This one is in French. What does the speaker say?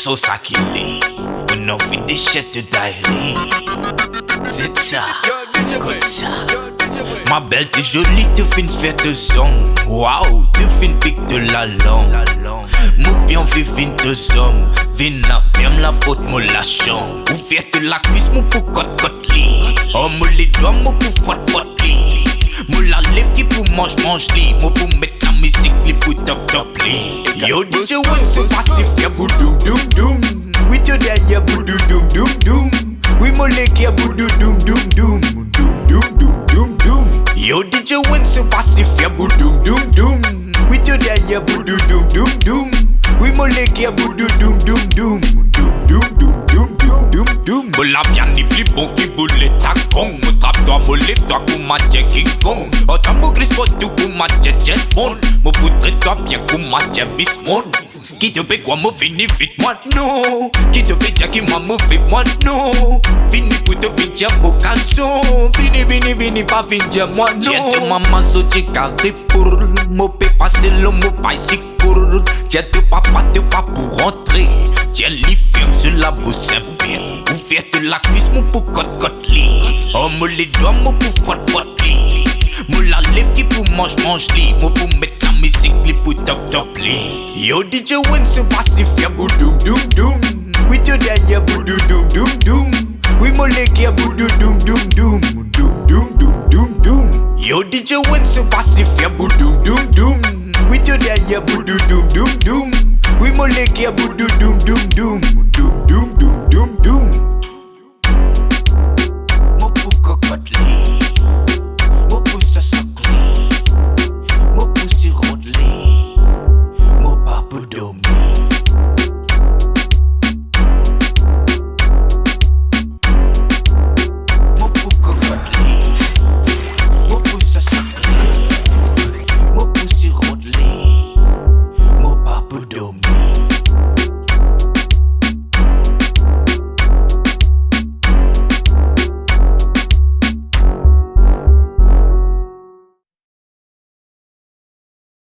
so ça qu'il est. On a vu des chètes de diary. C'est ça, comme ça. Ma belle, t'es jolie, tu fais une fête de son. Waouh, tu fais une pique de la langue. Mon bien vivin de hommes. Vin la ferme, la pote, mon lâchant. Ouverte la cuisse, mon pour côte li. Oh, mon les doigts, mon pour fort li. Mon la lèvre qui pour mange li. Mon pour mettre la musique li pour top li. Yo, DJ Wayn, c'est passif, y'a boudou doum doum. Oui, tu derrière boudou doum doum doum. Oui, mon leg y'a boudou doum doum doum. Yo, DJ Wayn, c'est passif, y'a boudou doum doum. Oui, tu derrière boudou doum doum doum. Oui, mon leg y'a boudou doum doum doum. Bon la viande ni plus bon qui boule ta con. Mon trappe-toi, mon lève-toi comme ma jet qui con. Oh t'as mon gris pour tout comme ma jet bon. Mon poutre-toi bien comme ma jet bismon. Qui te paie quoi, moi fini vite moi non. Qui te paie déjà qui m'a mauvais moi non. Fini pour te finir mon canson. Fini pas finir moi non. Tiens de maman sauté carré pour. Mon paie passer le mot paille si pour. Tiens de papa te pas pour rentrer. Tiens les fermes sur la bouche Saint-Pierre. Ouverte la cuisse mon pour côte li. Oh mon les doigts mon pour fort li. Mon la lèvre qui pour mange li. Mon pour mettre la musique li pour top li. Yo DJ Wayn c'est passif y'a boudou doum doum. Oui tu derrière boudou doum doum doum. Oui mon leg y'a boudou doum doum doum. Yo DJ Wayn c'est passif y'a boudou doum doum. Oui tu derrière boudou doum doum doum. Oui mon leg y'a boudou doum doum doum.